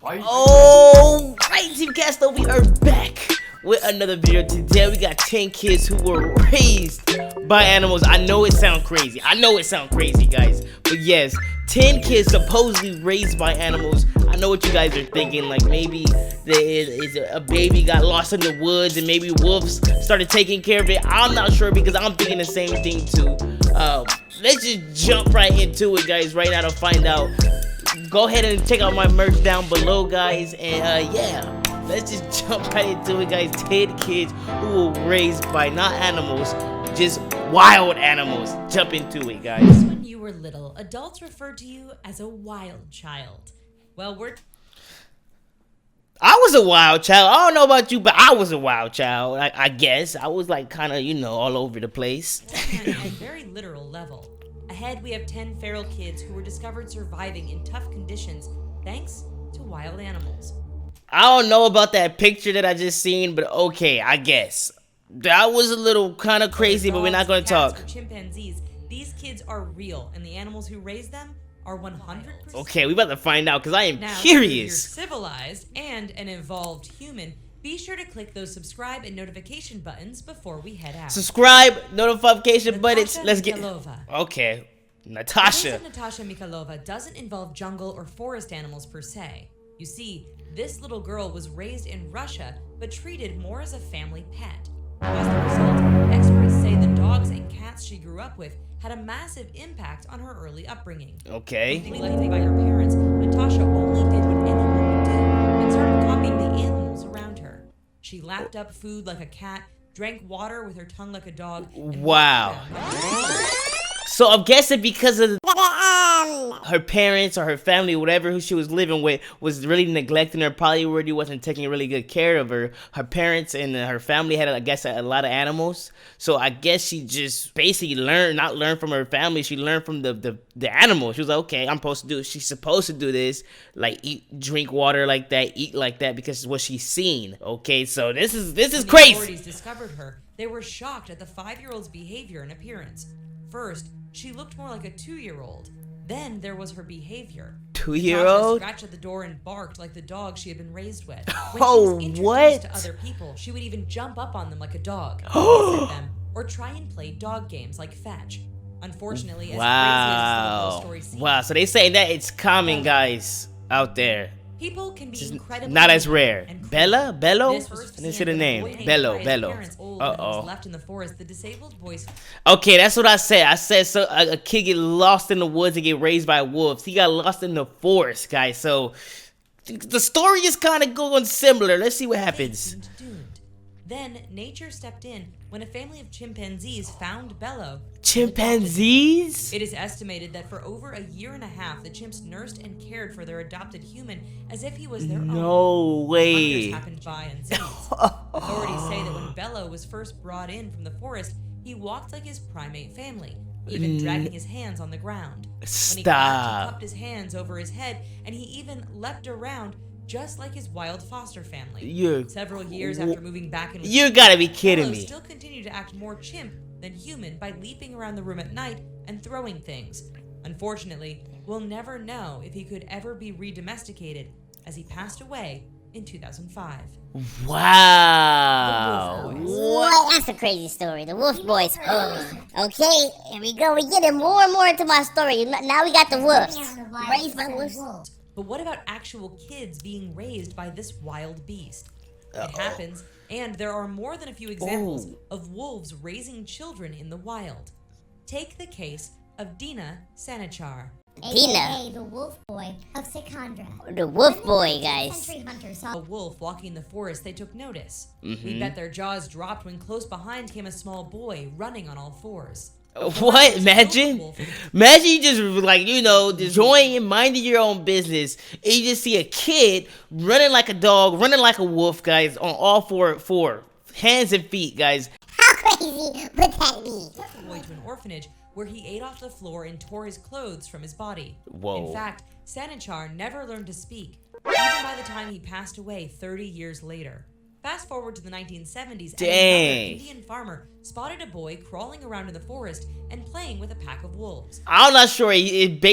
Oh, right, Team Casto, we are back with another video. Today we got 10 kids who were raised by animals. I know it sounds crazy. Guys. But yes, 10 kids supposedly raised by animals. I know what you guys are thinking. Like maybe a baby got lost in the woods and maybe wolves started taking care of it. I'm not sure because I'm thinking the same thing too. Let's just jump right into it, guys, right now to find out. Go ahead and check out my merch down below, guys, and yeah, let's just jump right into it, guys. 10 kids who were raised by not animals, just wild animals. Jump into it, guys. When you were little, adults referred to you as a wild child. Well, I was a wild child. I don't know about you, but I was a wild child. I guess I was like kind of, all over the place. At a very literal level. Ahead, we have 10 feral kids who were discovered surviving in tough conditions thanks to wild animals. I don't know about that picture that I just seen, but okay, I guess. That was a little kind of crazy, but we're not going to talk. Or chimpanzees, these kids are real, and the animals who raise them are 100%. Okay, we about to find out, because I am now, curious. If you're civilized and an evolved human, be sure to click those subscribe and notification buttons before we head out. Subscribe, notification buttons. Let's get. Mikalova. Okay, Natasha. The case of Natasha Mikalova doesn't involve jungle or forest animals per se. You see, this little girl was raised in Russia, but treated more as a family pet. As the result, experts say the dogs and cats she grew up with had a massive impact on her early upbringing. Okay. Neglected by her parents, Natasha only did what anyone would do and started copying the animals around her. She lapped up food like a cat, drank water with her tongue like a dog. Wow. So I'm guessing because of her parents or her family, whatever who she was living with, was really neglecting her, probably really wasn't taking really good care of her. Her parents and her family had, I guess, a lot of animals. So I guess she just basically not learned from her family. She learned from the animals. She was like, okay, she's supposed to do this, like drink water like that, eat like that, because it's what she's seen. Okay, so this is crazy. When the authorities discovered her, they were shocked at the 5-year-old's behavior and appearance. First, she looked more like a 2-year-old. Then there was her behavior. 2-year-old? Natasha scratched at the door and barked like the dog she had been raised with. When Oh, she was what? introduced to other people, she would even jump up on them like a dog, hiss at them, or try and play dog games like fetch. Unfortunately, as crazy as the story seems, wow. So they say that it's common, guys, out there. people can be incredibly Not as rare. and cruel. Bello? This was Let me see the the name. boy named Bello. by his parents old and was left in the forest. The disabled boy's Okay, that's what I said. I said so a kid get lost in the woods and get raised by wolves. He got lost in the forest, guys. So the story is kind of going similar. Let's see what happens. seemed doomed. Then nature stepped in when a family of chimpanzees found Bello. Chimpanzees? It is estimated that for over a year and a half, the chimps nursed and cared for their adopted human as if he was their own. No way. Hunters happened by and seized. Authorities say that when Bello was first brought in from the forest, he walked like his primate family, even dragging his hands on the ground. When he clapped, he cupped his hands over his head, and he even leapt around just like his wild foster family. Several years after moving back in with You gotta be kidding Bello me. still continued to act more chimp than human by leaping around the room at night and throwing things. Unfortunately, we'll never know if he could ever be re-domesticated, as he passed away in 2005. Wow. What? That's a crazy story. The Wolf Boys. Okay, here we go. We're getting more and more into my story. Now we got the wolves. Raised by wolves. But what about actual kids being raised by this wild beast? It happens, and there are more than a few examples of wolves raising children in the wild. Take the case of Dina Sanichar. Dina. The wolf boy of Sikandra. The Wolf Boy, guys. Century hunter A saw wolf walking in the forest, they took notice. We bet their jaws dropped when close behind came a small boy running on all fours. What? Imagine you just like, just enjoying and minding your own business, and you just see a kid running like a dog, running like a wolf, guys, on all four hands and feet, guys. How crazy would that be? Took the boy to an orphanage where he ate off the floor and tore his clothes from his body. Whoa. In fact, Sanichar never learned to speak, even by the time he passed away 30 years later. Fast forward to the 1970s, and Dang. another Indian farmer spotted a boy crawling around in the forest and playing with a pack of wolves. I'm not sure. He didn't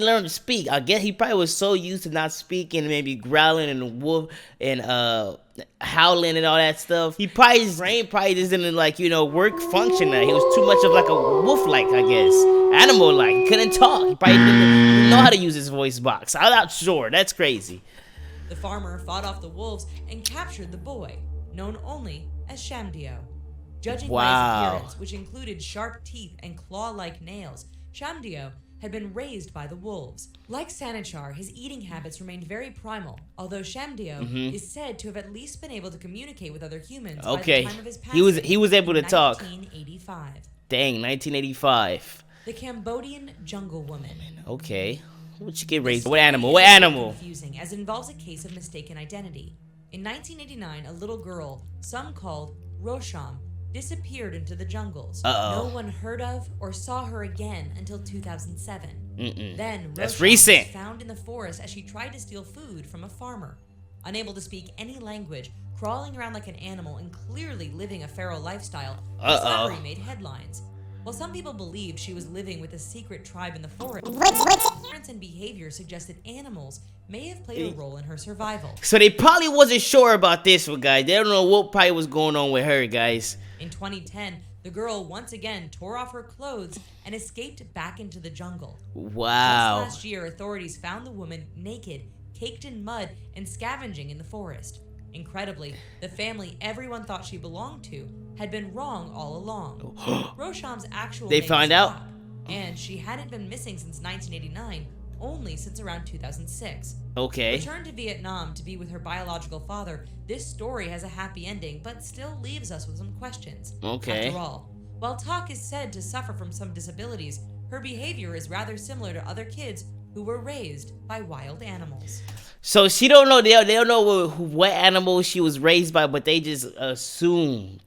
learn to speak. I guess he probably was so used to not speaking, maybe growling and wolf and howling and all that stuff. His brain probably just didn't work function. He was too much of like a wolf-like, I guess, animal-like. He couldn't talk. He probably didn't know how to use his voice box. I'm not sure. That's crazy. The farmer fought off the wolves and captured the boy, known only as Shamdio. Judging by his appearance, which included sharp teeth and claw-like nails, Shamdio had been raised by the wolves. Like Sanichar, his eating habits remained very primal, although Shamdio is said to have at least been able to communicate with other humans by the time of his passing. He was able to talk. 1985. Dang, 1985. The Cambodian jungle woman. Okay. What'd you get raised? What animal? What animal? Confusing, as it involves a case of mistaken identity. In 1989, a little girl, some called Rosham, disappeared into the jungles. No one heard of or saw her again until 2007. Then That's Rosham recent. was found in the forest as she tried to steal food from a farmer. Unable to speak any language, crawling around like an animal and clearly living a feral lifestyle, the discovery made headlines. While some people believed she was living with a secret tribe in the forest, appearance and behavior suggested animals may have played a role in her survival. So they probably wasn't sure about this one, guys. They don't know what probably was going on with her, guys. In 2010, the girl once again tore off her clothes and escaped back into the jungle. Wow. Just last year, authorities found the woman naked, caked in mud, and scavenging in the forest. Incredibly, the family everyone thought she belonged to had been wrong all along. Rosham's actual They name found was out? Bob, and she hadn't been missing since 1989, only since around 2006. Okay. Returned to Vietnam to be with her biological father, this story has a happy ending, but still leaves us with some questions. Okay. After all, while Talk is said to suffer from some disabilities, her behavior is rather similar to other kids who were raised by wild animals. So she don't know. They don't know what animal she was raised by, but they just assumed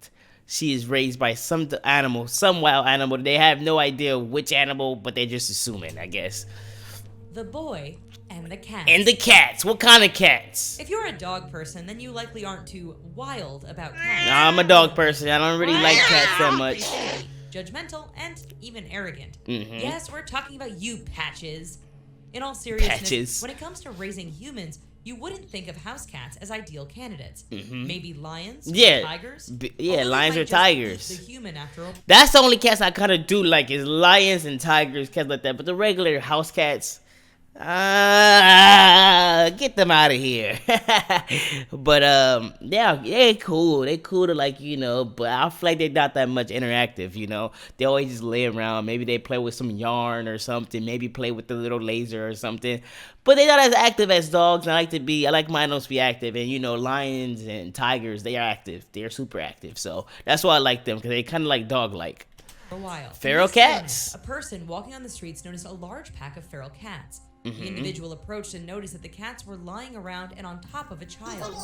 she is raised by some animal, some wild animal. They have no idea which animal, but they're just assuming, I guess. The boy and the cat. And the cats. What kind of cats? If you're a dog person, then you likely aren't too wild about cats. Nah, I'm a dog person. I don't really like cats that much. Judgmental and even arrogant. Mm-hmm. Yes, we're talking about you, Patches. In all seriousness, Patches. when it comes to raising humans, you wouldn't think of house cats as ideal candidates. Maybe lions, or tigers. Yeah, Although they lions might or just tigers. eat the human after all. That's the only cats I kind of do like is lions and tigers, cats like that. But the regular house cats, get them out of here. But yeah, they cool. They cool to but I feel like they're not that much interactive. They always just lay around. Maybe they play with some yarn or something. Maybe play with the little laser or something. But they're not as active as dogs. I like mine to be active. And lions and tigers, they are active. They are super active. So that's why I like them, because they kind of like dog-like. For a while. Feral In this cats. moment, a person walking on the streets noticed a large pack of feral cats. The individual approached and noticed that the cats were lying around and on top of a child,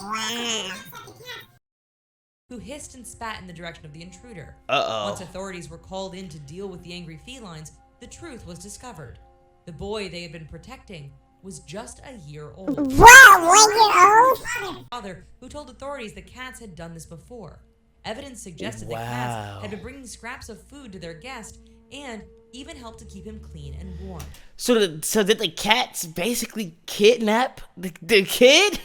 who hissed and spat in the direction of the intruder. Once authorities were called in to deal with the angry felines, the truth was discovered. The boy they had been protecting was just a year old. What? 1 year old? Father, who told authorities the cats had done this before. Evidence suggested the Wow. cats had been bringing scraps of food to their guest and even helped to keep him clean and warm. So did the cats basically kidnap the kid?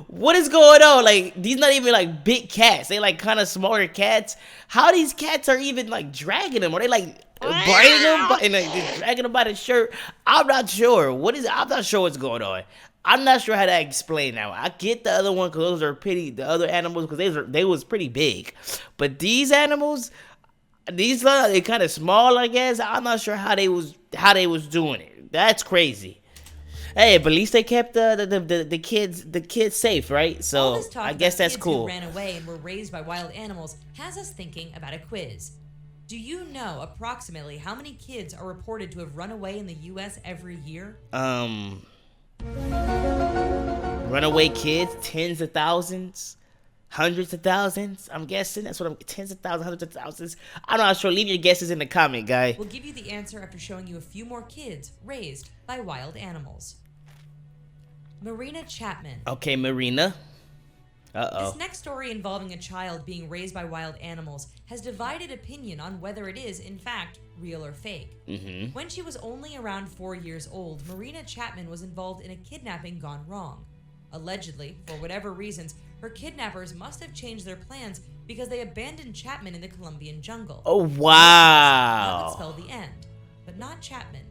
What is going on? Like, these not even like big cats. They like kind of smaller cats. How these cats are even like dragging them? Are they like biting them and like just dragging them by the shirt? I'm not sure. I'm not sure what's going on. I'm not sure how to explain now. I get the other one because those are the other animals because they was pretty big, but these animals. These they kind of small, I guess. I'm not sure how they was doing it. That's crazy. Hey, but at least they kept the kids safe, right? All So this talk I guess about that's kids cool. Who ran away and were raised by wild animals has us thinking about a quiz. Do you know approximately how many kids are reported to have run away in the U.S. every year? Runaway kids, tens of thousands. Hundreds of thousands, I'm guessing. That's what tens of thousands, hundreds of thousands. I'm not sure. Leave your guesses in the comment, guy. We'll give you the answer after showing you a few more kids raised by wild animals. Marina Chapman. Okay, Marina. This next story involving a child being raised by wild animals has divided opinion on whether it is, in fact, real or fake. When she was only around 4 years old, Marina Chapman was involved in a kidnapping gone wrong. Allegedly, for whatever reasons, her kidnappers must have changed their plans because they abandoned Chapman in the Colombian jungle. Oh, That wow. would spell the end, but not Chapman.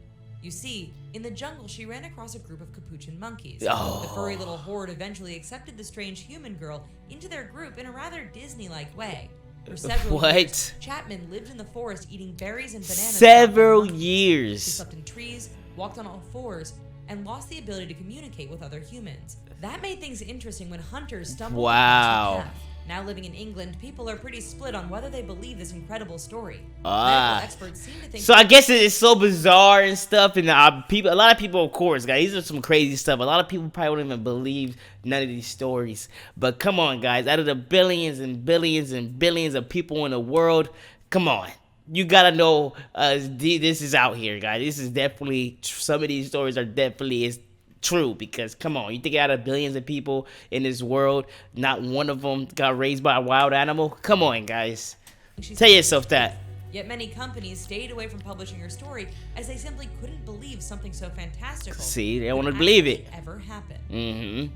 You see, in the jungle, she ran across a group of capuchin monkeys. Oh. The furry little horde eventually accepted the strange human girl into their group in a rather Disney-like way. For several years, Chapman lived in the forest eating berries and bananas. Several She years. slept in trees, walked on all fours, and lost the ability to communicate with other humans. That made things interesting when hunters stumbled across her path. Now living in England, people are pretty split on whether they believe this incredible story. Medical experts seem to think. So I guess it's so bizarre and stuff, and a lot of people, of course, guys, these are some crazy stuff. A lot of people probably wouldn't even believe none of these stories. But come on, guys, out of the billions and billions and billions of people in the world, come on. You gotta know this is out here, guys. This is definitely, some of these stories are definitely true, because come on, you think out of billions of people in this world, not one of them got raised by a wild animal? Come on, guys. Tell yourself that. Yet many companies stayed away from publishing her story as they simply couldn't believe something so fantastical. See, they don't want to believe it. Ever happened.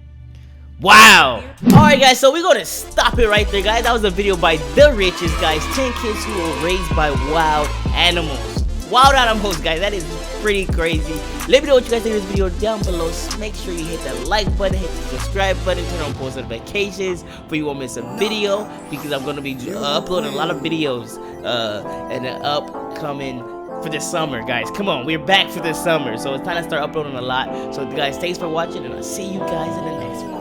Wow. Alright, guys, so we're going to stop it right there, guys. That was a video by The Riches, guys. 10 kids who were raised by wild animals. Wild animals, guys. That is pretty crazy. Let me know what you guys think of this video down below. Make sure you hit that like button, hit the subscribe button, turn on post notifications for you won't miss a video, because I'm going to be uploading a lot of videos in the upcoming for the summer, guys. Come on, we're back for the summer, so it's time to start uploading a lot. So guys, thanks for watching, and I'll see you guys in the next one.